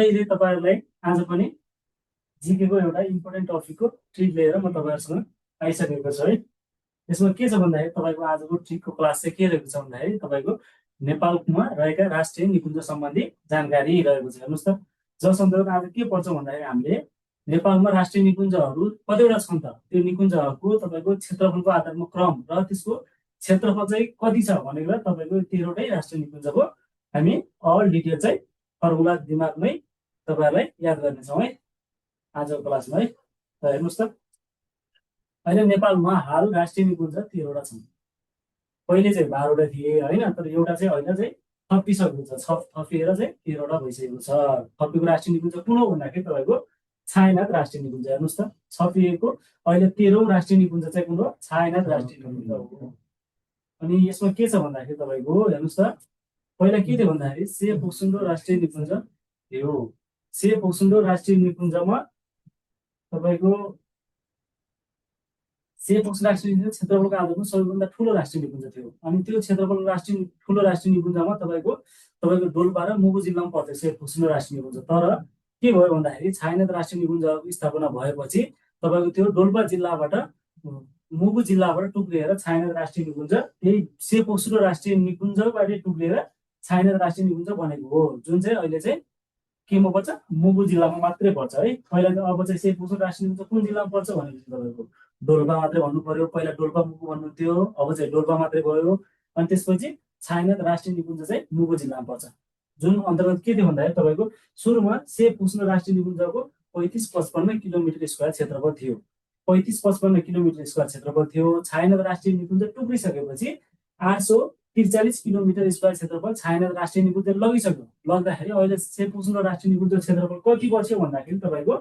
अहिले तपाईहरुलाई आज पनि जीके को एउटा इम्पोर्टेन्ट टपिकको ट्रिक लिएर म तपाईहरुसँग आइसकेको छु है। यसमा के छ भन्दाखेरि तपाईको आजको ट्रिकको क्लास चाहिँ के रहेको छ भन्दाखेरि तपाईको नेपालमा रहेका राष्ट्रिय निकुञ्ज सम्बन्धी जानकारी रहेको छ। हेर्नुस् त जस अन्तर्गत आज के पर्छ भन्दाखेरि हामीले नेपालमा राष्ट्रिय निकुञ्जहरू कतिवटा छन् त त्यो निकुञ्जहरूको तपाईको क्षेत्रफलको आधारमा क्रम र त्यसको क्षेत्रफल चाहिँ कति छ भनेर तपाईको 13वटै राष्ट्रिय निकुञ्जको हामी अल डिटेल चाहिँ फर्मुला दिमागमै तपाईहरुलाई याद गर्नेछौँ है आजको क्लासमा है। त हेर्नुस् त अहिले नेपालमा हाल राष्ट्रिय निकुञ्ज 13वटा छन्। पहिले चाहिँ 12वटा थिए हैन, तर एउटा चाहिँ अहिले चाहिँ थपिसकेको छ। थपिएर चाहिँ 13वटा भइसकेको छ। थपिएको राष्ट्रिय निकुञ्ज कुन हो भन्दाखेरि तपाईको छायानाथ राष्ट्रिय निकुञ्ज। हेर्नुस् त छपिएको अहिले 13औं राष्ट्रिय निकुञ्ज चाहिँ कुन हो? छायानाथ राष्ट्रिय निकुञ्ज हो। अनि यसमा के छ भन्दाखेरि तपाईको हेर्नुस् त पहिला के थियो भन्दाखेरि सेप ओक्सुन्डो राष्ट्रिय निकुञ्ज थियो। सेप ओक्सुन्डो राष्ट्रिय निकुञ्जमा तपाईको सेप ओक्सुन्डो राष्ट्रिय निकुञ्ज क्षेत्रफलको आधारमा सबैभन्दा ठुलो राष्ट्रिय निकुञ्ज थियो। अनि त्यो क्षेत्रफलको ठुलो राष्ट्रिय निकुञ्जमा तपाईको डोल्पा र मुगु जिल्लामा पर्थ्यो सेप ओक्सुन्डो राष्ट्रिय निकुञ्ज। तर के भयो भन्दाखेरि छायानाथ राष्ट्रिय निकुञ्ज स्थापना भएपछि तपाईको त्यो डोल्पा जिल्लाबाट मुगु जिल्लाबाट टुक्रिएर छायानाथ राष्ट्रिय निकुञ्ज त्यही सेप ओक्सुन्डो राष्ट्रिय निकुञ्जबाट टुक्रिएर छायानाथ राष्ट्रिय निकुञ्ज बनेको हो, जुन चाहिँ अहिले चाहिँ केमा पर्छ? मुगु जिल्लामा मात्रै पर्छ है। पहिला त अब चाहिँ सेप ओक्सुन्डो राष्ट्रिय निकुञ्ज कुन जिल्लामा पर्छ भनेपछि तपाईको डोल्पा मात्रै भन्नु पर्यो। पहिला डोल्पा मुगु भन्नुहुन्थ्यो, अब चाहिँ डोल्पा मात्रै भयो। अनि त्यसपछि छायानाथ राष्ट्रिय निकुञ्ज चाहिँ मुगु जिल्लामा पर्छ, जुन अन्तर्गत के थियो भन्दाखेरि तपाईको सुरुमा सेप ओक्सुन्डो राष्ट्रिय निकुञ्जको 35-55 किलोमिटर स्क्वायर क्षेत्रफल थियो। 35-55 किलोमिटर स्क्वायर क्षेत्रफल थियो। छायानाथ राष्ट्रिय निकुञ्ज टुक्रिसकेपछि 843 किलोमिटर स्क्वायर क्षेत्रफल छायानाथ राष्ट्रिय निकुञ्ज लगिसक्यो। लग्दाखेरि अहिले सेप ओक्सुन्डो राष्ट्रिय निकुञ्ज क्षेत्रफल कति बच्यो भन्दाखेरि तपाईको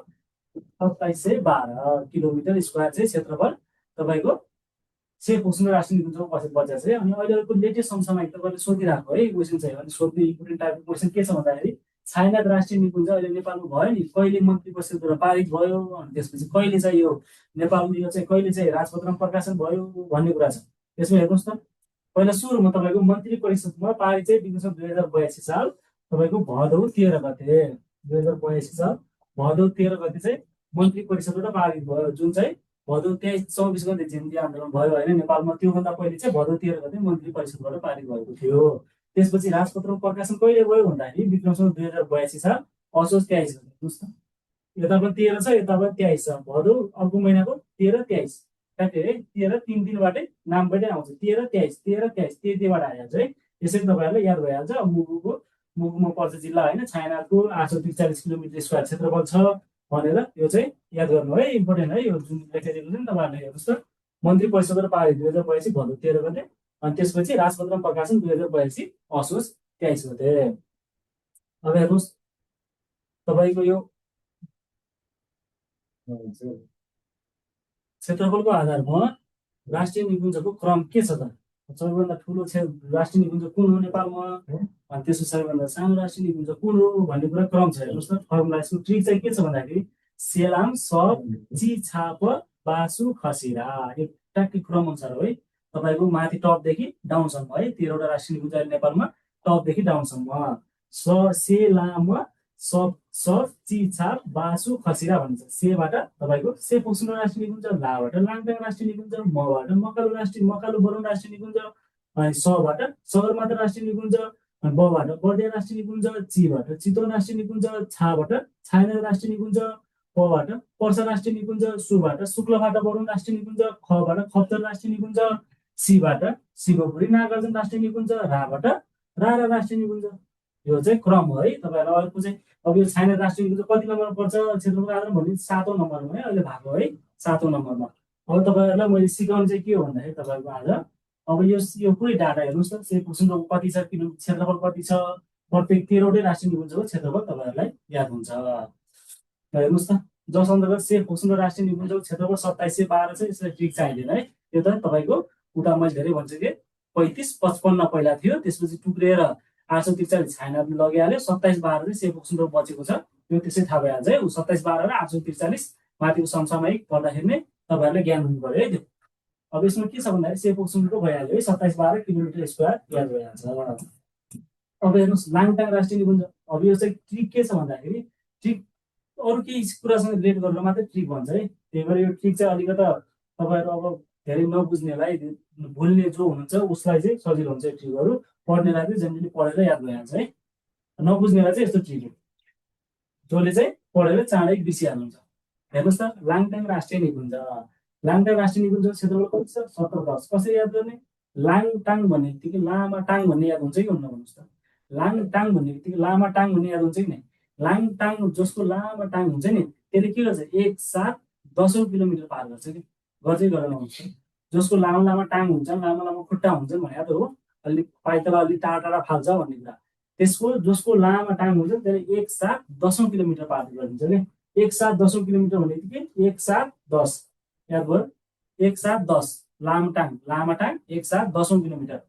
2712 किलोमिटर स्क्वायर चाहिँ क्षेत्रफल तपाईको सेप ओक्सुन्डो राष्ट्रिय निकुञ्जको बचेको छ। अनि अहिलेको लेटेस्ट समसामयिक तपाईँले सोधिरहेको है क्वेसन चाहिँ अनि सोध्ने इम्पोर्टेन्ट टाइपको क्वेसन के छ भन्दाखेरि छायानाथ राष्ट्रिय निकुञ्ज अहिले नेपालमा भयो नि, कहिले मन्त्री परिषदबाट पारित भयो, अनि त्यसपछि कहिले चाहिँ यो नेपालमा यो चाहिँ कहिले चाहिँ राजपत्रमा प्रकाशन भयो भन्ने कुरा छ। यसमा हेर्नुहोस् त पहिला सुरुमा तपाईको मन्त्री परिषदमा पारित चाहिँ दिएको छ 2082 साल तपाईको भदौ 13 गते। 2082 साल भदौ 13 गते चाहिँ मन्त्री परिषदबाट पारित भयो, जुन चाहिँ भदौ 23-24 गते जेन्ती आन्दोलन भयो होइन नेपालमा। त्योभन्दा पहिले चाहिँ भदौ 13 गते मन्त्री परिषदबाट पारित भएको थियो। त्यसपछि राजपत्रमा प्रकाशन कहिले भयो भन्दाखेरि विक्रम सम्वत 2082 साल असोज 23 गते। हेर्नुहोस् त यता पनि 13 छ, यता पनि 23 छ। भदौ अर्को महिनाको 13-23 काट्यो है। 13 3-3बाटै नामबाटै आउँछ 13-23 त्यतिबाट आइहाल्छ है। यसरी तपाईँहरूलाई याद भइहाल्छ। मुगुमा पर्छ जिल्ला होइन, छायानाथको 843 किलोमिटर स्क्वायर क्षेत्रफल छ भनेर यो चाहिँ याद गर्नु है, इम्पोर्टेन्ट है। यो जुन लेखाइदिएको छ नि तपाईँहरूले हेर्नुहोस् त मन्त्री परिषदबाट पारित 2082 भदौ 13 गते, अनि त्यसपछि राजपत्रमा प्रकाशन 2082 असोज 23 गते। अब हेर्नुहोस् तपाईँको यो क्षेत्रफलको आधारमा राष्ट्रिय निकुञ्जको क्रम के छ त? सबैभन्दा ठुलो राष्ट्रिय निकुञ्ज कुन हो नेपालमा, अनि त्यसको सबैभन्दा सानो राष्ट्रिय निकुञ्ज कुन हो भन्ने कुरा क्रम छ। हेर्नुहोस् न फर्मुला यसको ट्रिक चाहिँ के छ भन्दाखेरि सेलाम सब ची छाप बासु खसिरा यो ट्याक्कै क्रम अनुसार हो है। तपाईँको माथि टपदेखि डाउनसम्म है 13वटा राष्ट्रिय निकुञ्ज नेपालमा टपदेखि डाउनसम्म सेलाम सब चिछाप बासु खसिरा भनिन्छ। सेबाट तपाईँको सेप ओक्सुन्डो राष्ट्रिय निकुञ्ज, लाबाट लाङटाङ राष्ट्रिय निकुञ्ज, मबाट मकालु बरुण राष्ट्रिय निकुञ्ज, अनि सबाट सगरमाथा राष्ट्रिय निकुञ्ज, अनि बबाट बर्दिया राष्ट्रिय निकुञ्ज, चीबाट चितवन राष्ट्रिय निकुञ्ज, छाबाट छायानाथ राष्ट्रिय निकुञ्ज, पबाट पर्सा राष्ट्रिय निकुञ्ज, सुबाट शुक्लबाट बरुण राष्ट्रिय निकुञ्ज, खबाट खप्तर राष्ट्रिय निकुञ्ज, सीबाट शिवपुरी नागार्जुन राष्ट्रिय निकुञ्ज, राबाट रारा राष्ट्रिय निकुञ्ज। यो चाहिँ क्रम हो है। तपाईँहरूलाई अर्को चाहिँ अब यो छायानाथ राष्ट्रिय निकुञ्ज कति नम्बरमा पर्छ क्षेत्रफलको आधारमा भने 7औं नम्बरमा है अहिले भएको है, 7औं नम्बरमा। अब तपाईँहरूलाई मैले सिकाउनु चाहिँ के हो भन्दाखेरि तपाईँको आज अब यो पुरै डाटा हेर्नुहोस् त सेप ओक्सुन्डो कति छ, किलो क्षेत्रफल कति छ, प्रत्येक 13वटै राष्ट्रिय निकुञ्जको क्षेत्रफल तपाईँहरूलाई याद हुन्छ। हेर्नुहोस् त जस अन्तर्गत सेप ओक्सुन्डो राष्ट्रिय निकुञ्जको क्षेत्रफल 2712 छ। यसलाई ट्रिक चाहिँदैन है। यो त तपाईँको उता मैले धेरै भन्छु कि 35-55 पहिला थियो, त्यसपछि टुक्रिएर 843 छायानाथले लगिहाल्यो। 2712 चाहिँ सेप ओक्सुन्डो बचेको छ। यो त्यसै थाहा भइहाल्छ है। 2712 र 843 माथिको समसामयिक पर्दाखेरि नै तपाईँहरूले ज्ञान हुनु पर्यो है त्यो। अब यसमा के छ भन्दाखेरि सेप ओक्सुन्डो भइहाल्यो है, 2712 किलोमिटर स्क्वायर याद भइहाल्छ। अब हेर्नुहोस् लाङटाङ राष्ट्रिय निकुञ्ज, अब यो चाहिँ ट्रिक के छ भन्दाखेरि ट्रिक अरू केही कुरासँग रिलेट गरेर मात्रै ट्रिक भन्छ है। त्यही भएर यो ट्रिक चाहिँ अलिकता तपाईँहरू अब धेरै नबुझ्नेलाई, भुल्ने जो हुनुहुन्छ उसलाई चाहिँ सजिलो हुन्छ ट्रिकहरू, पढ्नेलाई चाहिँ जेनरली पढेर याद भइहाल्छ है। नबुझ्नेलाई चाहिँ यस्तो ट्रिक हो, जसले चाहिँ पढेर चाँडै बिर्सिहाल्नुहुन्छ। हेर्नुहोस् त लाङटाङ राष्ट्रिय निकुञ्ज, लाङटाङ राष्ट्रिय निकुञ्ज क्षेत्रफल कति छ 1710। कसरी याद गर्ने? लाङटाङ भन्ने बित्तिकै लामा टाङ भन्ने याद हुन्छ कि हुन्न भन्नुहोस् त? लाङटाङ भन्ने बित्तिकै लामा टाङ भन्ने याद हुन्छ कि नै? लाङटाङ जसको लामा टाङ हुन्छ नि त्यसले के गर्छ 1/7 किलोमिटर पार गर्छ कि गर्दै गरेर हुन्छ। जसको लामा लामा टाङ हुन्छ, लामा लामा खुट्टा हुन्छ भने त हो अलिक पाइतला अलिक टाढा टाढा फाल्छ भन्ने कुरा। त्यसको जसको लामा टाङ हुन्छ त्यसले 1/7 किलोमिटर पार गरिदिन्छ कि। 1/7 किलोमिटर भन्ने बित्तिकै 1/7 याद भयो? 1/7 लामटाङ, लामाटाङ 1/7 किलोमिटर,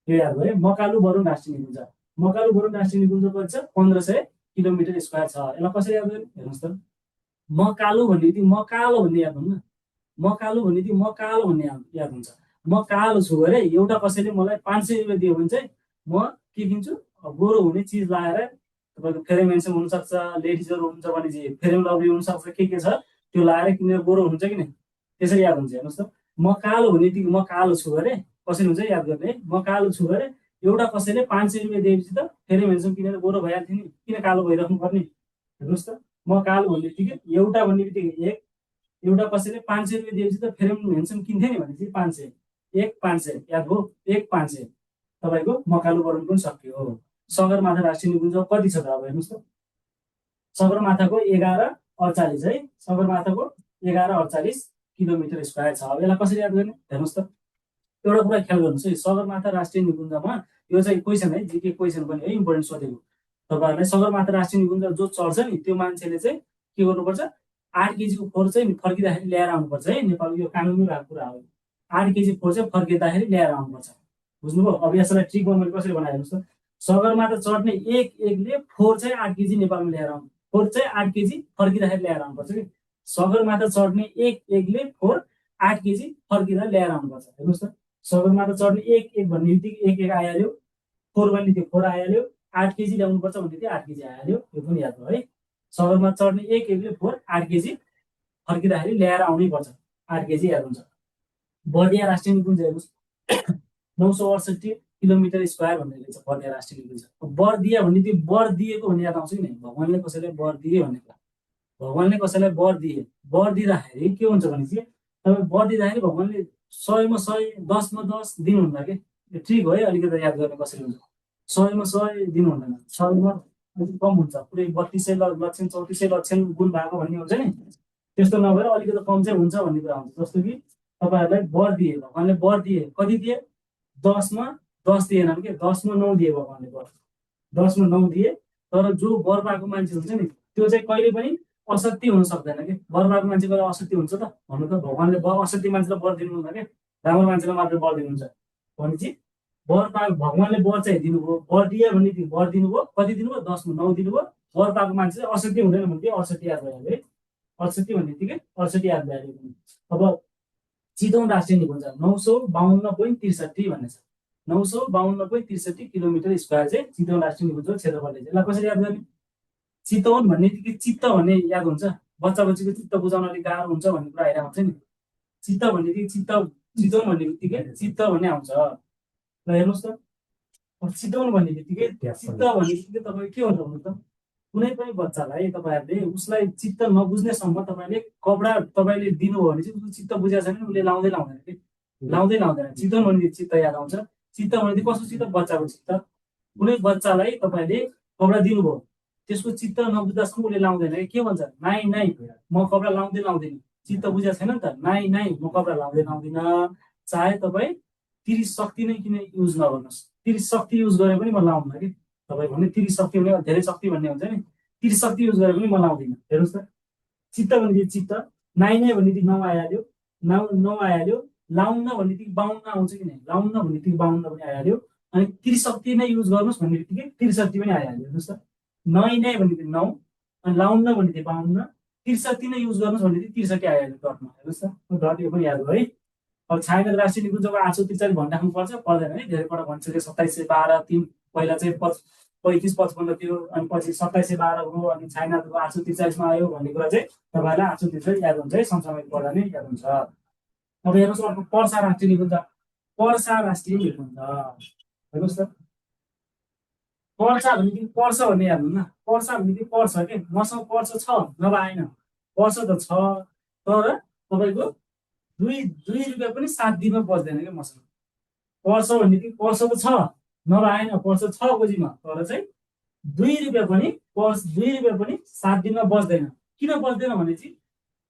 यो याद भयो। मकालु बरुङ राष्ट्रिय निकुञ्ज, मकालु बरुङ राष्ट्रिय निकुञ्ज कति छ 1500 किलोमिटर स्क्वायर छ। यसलाई कसरी याद गर्ने हेर्नुहोस् त? मकालु भन्ने बित्तिकै मकालो भन्ने याद हुन्न, मकालु भन्ने बित्तिकै मकालो भन्ने याद हुन्छ। म कालो छु अरे, एउटा कसैले मलाई 500 रुपियाँ दियो भने चाहिँ म के किन्छु? गोरो हुने चिज लाएर, तपाईँको फेरि मेन्सन हुनसक्छ, लेडिजहरू हुनुहुन्छ भने चाहिँ फेरि लभली हुनसक्छ, के छ त्यो लाएर किनेर गोरो हुन्छ कि नै, त्यसरी याद हुन्छ। हेर्नुहोस् त म कालो भन्ने बित्तिकै म कालो छु अरे, कसरी हुन्छ याद गर्ने? म कालो छु अरे, एउटा कसैले 500 रुपियाँ दिएपछि त फेरि मेन्सन किनेर गोरो भइहाल्थ्यो नि, किन कालो भइराख्नु पर्ने? हेर्नुहोस् त म कालो भन्ने बित्तिकै एउटा भन्ने बित्तिकै एक, एउटा कसैले 500 रुपियाँ दिएपछि त फेरि मेन्सन किन्थ्यो नि भने चाहिँ 500, 1/500 याद हो? 1/500 तपाईँको मकालु बरुङ पनि सक्यो। सगरमाथा राष्ट्रिय निकुञ्ज कति छ त? अब हेर्नुहोस् त सगरमाथाको 1148 है, सगरमाथाको 1148 किलोमिटर स्क्वायर छ। अब यसलाई कसरी याद गर्ने हेर्नुहोस् त? एउटा कुरा ख्याल गर्नुहोस् है, सगरमाथा राष्ट्रिय निकुञ्जमा यो चाहिँ क्वेसन है, जिके क्वेसन पनि है, इम्पोर्टेन्ट सोधेको तपाईँहरूलाई। सगरमाथा राष्ट्रिय निकुञ्ज जो चढ्छ नि त्यो मान्छेले चाहिँ के गर्नुपर्छ? 8 केजीको फोहोर चाहिँ फर्किँदाखेरि ल्याएर आउनुपर्छ है। नेपालको यो कानुनमै भएको कुरा हो। 8 केजी फोहोर चाहिँ फर्किँदाखेरि ल्याएर आउनुपर्छ, बुझ्नुभयो? अब यसलाई ट्रिकमा मैले कसरी बनाएर हेर्नुहोस् त? सगरमाथा चढ्ने एकले फोहोर चाहिँ 8 केजी नेपालमा ल्याएर आउनु, फोहोर चाहिँ 8 केजी फर्किँदाखेरि ल्याएर आउनुपर्छ कि। सगरमाथा चढ्ने एकले फोहोर 8 केजी फर्किँदा ल्याएर आउनुपर्छ। हेर्नुहोस् त सगरमाथा चढ्ने एक भन्ने बित्तिकै एक आइहाल्यो, फोहोर भन्ने त्यो फोहोर आइहाल्यो, 8 केजी ल्याउनुपर्छ भन्ने बित्तिकै 8 केजी आइहाल्यो, यो पनि याद भयो है। सगरमाथा चढ्ने एकले फोहोर 8 केजी फर्किँदाखेरि ल्याएर आउनै पर्छ, 8 केजी याद हुन्छ। बर्दिया राष्ट्रिय निकुञ्ज हेर्नुहोस् 968 किलोमिटर स्क्वायर भनेर लेख्छ बर्दिया राष्ट्रिय निकुञ्ज। बर्दिया भन्ने त्यो वर दिएको भन्ने याद आउँछ कि नै? भगवान्ले कसैलाई वर दिए भन्ने कुरा, भगवान्ले कसैलाई वर दिए, वर दिँदाखेरि के हुन्छ भने चाहिँ तपाईँ वर दिँदाखेरि भगवान्ले 100मा 100, 10मा 10 दिनुहुन्न कि। यो ट्रिक हो है, अलिकति याद गर्ने कसरी हुन्छ। 100मा 100 दिनुहुँदैन, 100मा अलिक कम हुन्छ, पुरै 3200 लक्षण 3400 लक्षण गुण भएको भन्ने हुन्छ नि, त्यस्तो नभएर अलिकति कम चाहिँ हुन्छ भन्ने कुरा हुन्छ। जस्तो कि तपाईँहरूलाई वर दिए, भगवान्ले वर दिए, कति दिए? 10मा 10 दिएनन् कि, 10मा 9 दिए भगवान्ले वर, 10मा 9 दिए। तर जो वर पाएको मान्छे हुन्छ नि त्यो चाहिँ कहिले पनि असत्य हुन सक्दैन कि। वर पाएको मान्छे कहिले असत्य हुन्छ त भन्नु त? भगवान्ले असत्य मान्छेलाई वर दिनुहुन्न क्या, राम्रो मान्छेलाई मात्र वर दिनुहुन्छ भनेपछि वर पाएको भगवान्ले वर चाहिँ दिनुभयो। वर दिए भने वर दिनुभयो, कति दिनुभयो? 10मा 9 दिनुभयो। वर पाएको मान्छे चाहिँ असत्य हुँदैन भने चाहिँ 68 याद भइहाल्यो है। 68 भन्ने बित्तिकै 68 याद भइहाल्यो। अब चितवन राष्ट्रिय निकुञ्ज 952.63 भन्ने छ, 952.63 किलोमिटर स्क्वायर चाहिँ चितवन राष्ट्रिय निकुञ्जको क्षेत्रफल छ। यसलाई कसरी याद गर्ने? चितवन भन्ने बित्तिकै चित्त भन्ने याद हुन्छ, बच्चा बच्चीको चित्त बुझाउन अलिक गाह्रो हुन्छ भन्ने कुरा आइरहेको हुन्छ नि। चित्त भन्ने बित्तिकै चितवन भन्ने बित्तिकै चित्त भन्ने आउँछ। ल हेर्नुहोस् त चितवन भन्ने बित्तिकै चित्त भन्ने बित्तिकै तपाईँ के हुन्छ भन्नु त? कुनै पनि बच्चालाई तपाईँहरूले उसलाई चित्त नबुझ्नेसम्म तपाईँले कपडा तपाईँले दिनुभयो भने चाहिँ उसको चित्त बुझेको छैन, उसले लाउँदै लाउँदैन कि, लाउँदैन। चितवन भने चित्त याद आउँछ। चित्त भने कस्तो चित्त? बच्चाको चित्त। कुनै बच्चालाई तपाईँले कपडा दिनुभयो, त्यसको चित्त नबुझ्दासम्म उसले लाउँदैन कि। के भन्छ? नाइ म कपडा लाउँदैन, चित्त बुझेको छैन नि त, नाइ म कपडा लाउँदैन। चाहे तपाईँ 30 शक्ति नै किन युज नगर्नुहोस्, 30 शक्ति युज गरे पनि म लाउँदिनँ कि। तपाईँ भने 30 शक्ति भने धेरै शक्ति भन्ने हुन्छ नि, 30 शक्ति युज गरे पनि म लाउँदिनँ। हेर्नुहोस् त चित्त भने चित्त, नाइ भने 9 आइहाल्यो, 9 आइहाल्यो। लाउन भन्ने बित्तिकै 52 आउँछ कि नै? लाउन भन्ने बित्तिकै 52 पनि आइहाल्यो। अनि 30 शक्ति नै युज गर्नुहोस् भन्ने बित्तिकै 30 शक्ति पनि आइहाल्यो। हेर्नुहोस् त नै भन्ने बित्तिकै 9, अनि लाउन भन्ने बित्तिकै 52, 30 शक्ति नै युज गर्नुहोस् भन्ने बित्तिकै 30 शक्ति आइहाल्यो डटमा। हेर्नुहोस् त डट यो पनि याद भयो है। अब छायाङ्कित राष्ट्रिय निकुञ्जको 843 भनिराख्नु पर्छ, पर्दैन है, धेरै पल्ट भनिसक्यो 2712, पहिला चाहिँ 35-55 थियो, अनि पछि 2712 हो, अनि चाइनाको 843 मा आयो भन्ने कुरा चाहिँ तपाईँहरूलाई 843 याद हुन्छ है, समसामयिक पढ्दा नै याद हुन्छ। अब हेर्नुहोस् अर्को पर्सा राष्ट्रिय निकुञ्ज। पर्सा राष्ट्रिय निकुञ्ज हेर्नुहोस् त, पर्सा भनेदेखि पर्छ भन्ने याद हुन्न, पर्सा भनेदेखि पर्छ के, मसँग पर्छ छ नभए आएन, पर्छ त छ, तर तपाईँको 2 रुपियाँ पनि 7 दिनमा बस्दैन क्या मसँग। पर्छ भनेदेखि पर्छ त छ नभए आएन, पर्छ 6 बजीमा, तर चाहिँ 2 रुपियाँ पनि 7 दिनमा बस्दैन। किन बस्दैन भने चाहिँ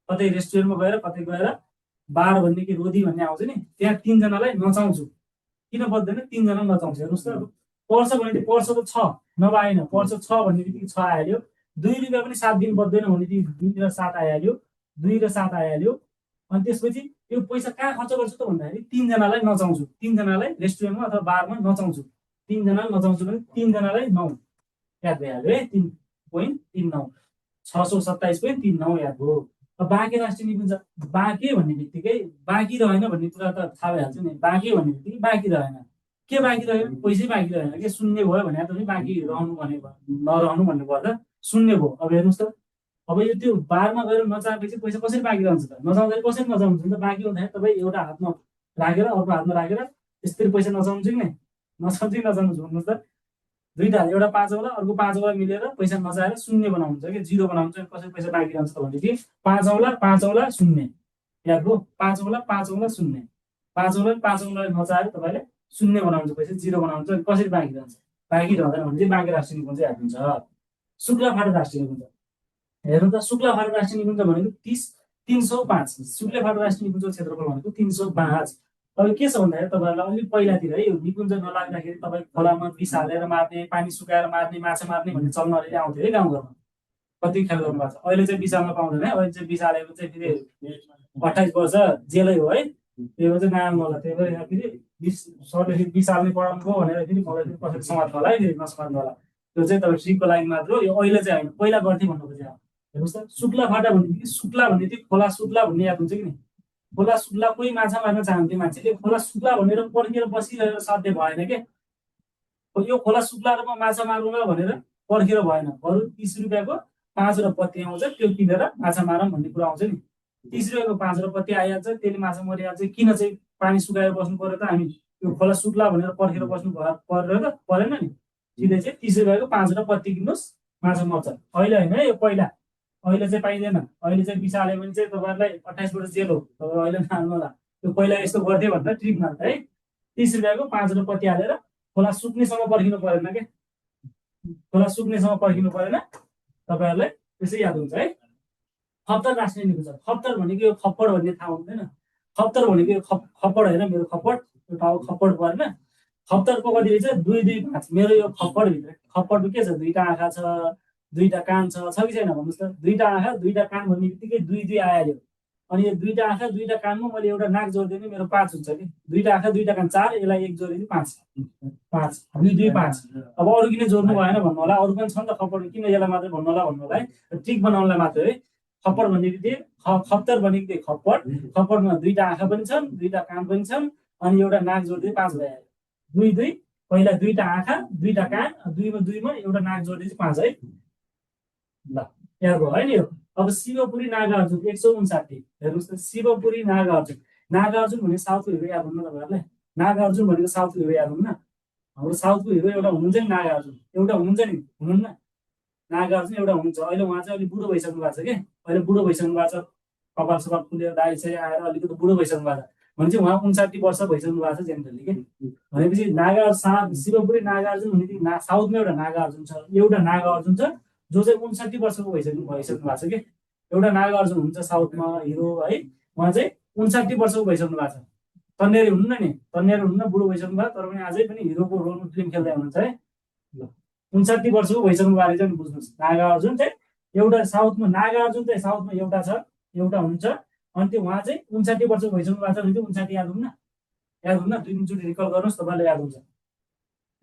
कतै रेस्टुरेन्टमा गएर कतै गएर बार भन्ने कि रोदी भन्ने आउँछ नि, त्यहाँ 3 जनालाई नचाउँछु। किन बस्दैन? 3 जना नचाउँछु। हेर्नुहोस् त, पर्छ भनेदेखि पर्छ त छ नभए आएन, पर्छ छ भन्ने बित्तिकै 6 आइहाल्यो। 2 रुपियाँ पनि 7 दिन बस्दैन भनेदेखि 2 र 7 आइहाल्यो, 2 र 7 आइहाल्यो। अनि त्यसपछि यो पैसा कहाँ खर्च गर्छु त भन्दाखेरि 3 जनालाई नचाउँछु, 3 जनालाई रेस्टुरेन्टमा अथवा बारमा नचाउँछु। 3 जनालाई नचाउँछु भने 3 जनालाई 9 याद भइहाल्यो है, 3.39 627.39 याद भयो। अब बाँके राष्ट्रिय निकुञ्ज, बाँके भन्ने बित्तिकै बाँकी रहेन भन्ने कुरा त थाहा भइहाल्छ नि। बाँके भन्ने बित्तिकै बाँकी रहेन, के बाँकी रह्यो? पैसै बाँकी रहेन कि, शून्य भयो भने त बाँकी रहनु भने नरहनु भन्नु पर्दा शून्य भयो। अब हेर्नुहोस् त, अब यो त्यो बारमा गएर नचाहेपछि पैसा कसरी बाँकी रहन्छ त? नचाउँदाखेरि कसरी नचाउनुहुन्छ त? बाँकी हुँदाखेरि तपाईँ एउटा हातमा राखेर अर्को हातमा राखेर यसरी पैसा नचाउनुहुन्छ कि नै? नचाउँछ कि नचाउनुहुन्छ भन्नुहोस् त? दुईवटा, एउटा 5 औँला अर्को 5 औँला मिलेर पैसा नचाहेर शून्य बनाउनुहुन्छ कि, 0 बनाउनुहुन्छ। कसरी पैसा बाँकी रहन्छ त भनेदेखि 5 औँला 5 औँला शून्य, याद भयो? 5 औँला 5 औँला शून्य, 5 औँला 5 औँला नचाहेर तपाईँले शून्य बनाउनुहुन्छ, पैसा 0 बनाउनुहुन्छ। अनि कसरी बाँकी रहन्छ? बाँकी रहँदैन भने चाहिँ बाँके राष्ट्रिय निकुञ्ज याद हुन्छ। शुक्लाफाटा राष्ट्रिय निकुञ्ज हेर्नु त, शुक्लाफाटा राष्ट्रिय निकुञ्ज भनेको 305, शुक्लाफाटा राष्ट्रिय निकुञ्जको क्षेत्रफल भनेको 305। अब के छ भन्दाखेरि तपाईँहरूलाई अलिक पहिलातिर है, यो निकुञ्ज नलाग्दाखेरि तपाईँ खोलामा विष हालेर मार्ने, पानी सुकाएर मार्ने, माछा मार्ने भन्ने चलन अलिअलि आउँथ्यो है गाउँघरमा। कति ख्याल गर्नुभएको छ? अहिले चाहिँ विष हाल्न पाउँदैन है, अहिले चाहिँ विष हालेको चाहिँ फेरि 28 वर्ष जेलै हो है, त्यो चाहिँ नआउनु होला। त्यही भएर यहाँ फेरि सरले फेरि विष हाल्ने पढाउनु भयो भनेर फेरि मलाई फेरि कसरी समात्नु होला है, फेरि नसमात्नु होला। त्यो चाहिँ तपाईँ ट्रिकको लागि मात्र हो, यो अहिले चाहिँ होइन, पहिला गर्थेँ भन्नु खोजेँ। हेर्नुहोस् त, शुक्लाफाटा भनेदेखि शुक्ला भनेदेखि खोला शुक्ला भन्ने याद हुन्छ कि नि? खोला शुक्ला कोही माछा मार्न चाहन्थ्यो मान्छेले, खोला शुक्ला भनेर पर्खेर बसिरहेर साध्य भएन के। यो खोला शुक्लामा माछा मार्नुमा भनेर पर्खेर भएन, बरु 30 रुपियाँको 5 र पत्ती आउँछ, त्यो किनेर माछा मारौँ भन्ने कुरा आउँछ नि। 30 रुपियाँको 5 र पत्ती आइहाल्छ, त्यसले माछा मरिहाल्छ। किन चाहिँ पानी सुकाएर बस्नु पर्यो त? हामी यो खोला शुक्ला भनेर पर्खेर बस्नु परेन त? परेन नि। सिधै चाहिँ 30 रुपियाँको 5 र पत्ती किन्नुहोस्, माछा मर्छ। अहिले होइन है, यो पहिला। अहिले चाहिँ पाइँदैन, अहिले चाहिँ विष हाल्यो भने चाहिँ तपाईँहरूलाई 28 वर्ष जेल हो। तपाईँ अहिले नहाल्नु होला, त्यो पहिला यस्तो गर्थ्यो भनेर ट्रिक मार्छ है। 30 रुपियाँको 5 र पत्ती हालेर खोला सुक्नेसम्म पर्खिनु परेन के, खोला सुक्नेसम्म पर्खिनु परेन, तपाईँहरूलाई त्यसै याद हुन्छ है। खप्तर राष्ट्रिय निकुञ्ज, खप्तर भनेको यो खप्पड भन्ने थाहा हुँदैन? खप्तर भनेको यो खप्पड होइन, मेरो खप्पड, यो ठाउँ खप्पड परेन। खप्तरको कति रहेछ? 2, 2, 5। मेरो यो खप्पडभित्र खप्पडको के छ? 2टा आँखा छ, 2टा कान छ कि छैन भन्नुहोस् त? 2टा आँखा 2टा कान भन्ने बित्तिकै 2, 2 आइहाल्यो। अनि यो 2टा आँखा 2टा कानमा मैले एउटा नाक जोडिदिएँ भने मेरो 5 हुन्छ कि। 2टा आँखा 2टा कान 4, यसलाई 1 जोडिदिएँ 5, 5, 2, 2, 5। अब अरू किन जोड्नु भएन भन्नु होला, अरू पनि छ नि त खप्पड, किन यसलाई मात्रै भन्नु होला भन्नु होला है, ट्रिक बनाउनलाई मात्र है। खप्पड भन्ने बित्तिकै खप्तर भनेको त्यही खप्पड, खप्पडमा 2टा आँखा पनि छन्, 2टा कान पनि छन्, अनि एउटा नाक जोडिदिए 5 भइहाल्यो। 2, 2, पहिला 2टा आँखा 2टा कान, 2मा एउटा नाक जोडिदिए 5 है। ल याद भयो है नि यो। अब शिवपुरी नागार्जुन 159, हेर्नुहोस् त, शिवपुरी नागार्जुन। नागार्जुन भने साउथको हिरो याद हुन्न तपाईँहरूलाई? नागार्जुन भनेको साउथको हिरो याद हुन्न? हाम्रो साउथको हिरो एउटा हुनुहुन्छ नि नागार्जुन, एउटा हुनुहुन्छ नि, हुनुहुन्न? नागार्जुन एउटा हुनुहुन्छ, अहिले उहाँ चाहिँ अलिक बुढो भइसक्नु भएको छ कि, अहिले बुढो भइसक्नु भएको छ, कपाल सपाल फुलेर दाइ चाहिँ आएर अलिकति बुढो भइसक्नु भएको छ भने चाहिँ उहाँ 59 वर्ष भइसक्नु भएको छ जेनरली के। भनेपछि शिवपुरी नागार्जुन भनेदेखि साउथमा एउटा नागार्जुन छ, एउटा नागार्जुन छ जो चाहिँ 59 वर्षको भइसक्नु भएको छ कि। एउटा नागार्जुन हुन्छ साउथमा हिरो है, उहाँ चाहिँ 59 वर्षको भइसक्नु भएको छ। तन्नेरी हुन्न नि, तन्नेरी हुन्न, बुढो भइसक्नु भएको, तर पनि अझै पनि हिरोको रोलमा फिल्म खेल्दै हुनुहुन्छ है। 59 वर्षको भइसक्नु भएको चाहिँ बुझ्नुहोस्। नागार्जुन चाहिँ एउटा साउथमा, नागार्जुन चाहिँ साउथमा एउटा छ, एउटा हुन्छ, अनि त्यो उहाँ चाहिँ 59 वर्षको भइसक्नु भएको छ भने चाहिँ 59 याद हुन्न? याद हुन्न? 2-3चोटि रिकल गर्नुहोस्, तपाईँलाई याद हुन्छ।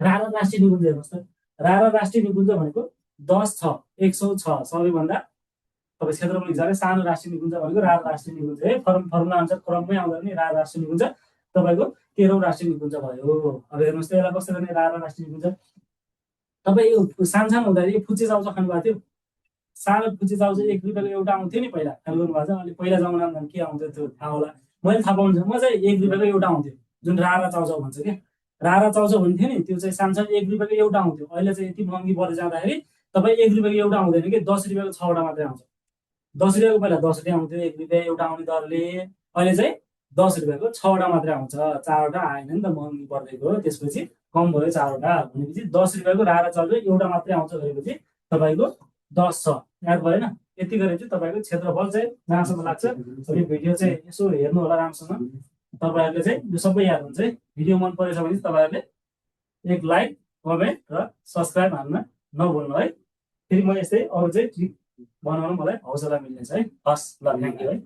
रारा राष्ट्रिय निकुञ्ज हेर्नुहोस् त, रारा राष्ट्रिय निकुञ्ज भनेको 10 छ, 106 सबैभन्दा तपाईँ क्षेत्रफल हिसाबले सानो राष्ट्रिय निकुञ्ज भनेको रारा राष्ट्रिय निकुञ्ज है। फर्मुला अनुसार क्रममै आउँदा पनि रारा राष्ट्रिय निकुञ्ज तपाईँको 13औं राष्ट्रिय निकुञ्ज भयो। अब हेर्नुहोस् त, यसलाई कस्तो गर्ने रारा राष्ट्रिय निकुञ्ज? तपाईँ यो सानसानो हुँदाखेरि फुच्चे चाउचाउ खानुभएको थियो, सानो फुच्चे चाउचाउ 1 रुपियाँको एउटा आउँथ्यो नि पहिला, ख्याल गर्नुभएको छ? अनि पहिला जमानामा के आउँथ्यो त्यो थाहा होला, मैले थाहा पाउनु छ, म चाहिँ 1 रुपियाँको एउटा आउँथ्यो, जुन रारा चाउचाउ भन्छ क्या, रारा चाउचाउ भन्थ्यो नि, त्यो चाहिँ सानसानो 1 रुपियाँको एउटा आउँथ्यो। अहिले चाहिँ यति महँगी बढेर जाँदाखेरि तपाईँ 1 रुपियाँको एउटा आउँदैन कि 10 रुपियाँको 6वटा मात्रै आउँछ। 10 रुपियाँको पहिला 10 रुपियाँ आउँथ्यो 1 रुपियाँ एउटा आउने दरले, अहिले चाहिँ 10 रुपियाँको 6वटा मात्रै आउँछ। 4वटा आएन नि त, महँगी बढ्दै गयो, त्यसपछि कम भयो 4वटा, भनेपछि 10 रुपियाँको रारा चाउचाउ एउटा मात्रै आउँछ भनेपछि तपाईँको 10 छ, याद भएन? यति गरेर चाहिँ तपाईँको क्षेत्रफल चाहिँ जहाँसम्म लाग्छ। यो भिडियो चाहिँ यसो हेर्नु होला राम्रोसँग, तपाईँहरूले चाहिँ यो सबै याद हुन्छ है। भिडियो मन परेछ भने तपाईँहरूले एक लाइक, कमेन्ट र सब्सक्राइब हान्न नभुल्नु है। फेरि म यस्तै अरू चाहिँ ट्रिक बनाउनु मलाई हौसला मिल्नेछ है। हस्, ल, थ्याङ्क यू है।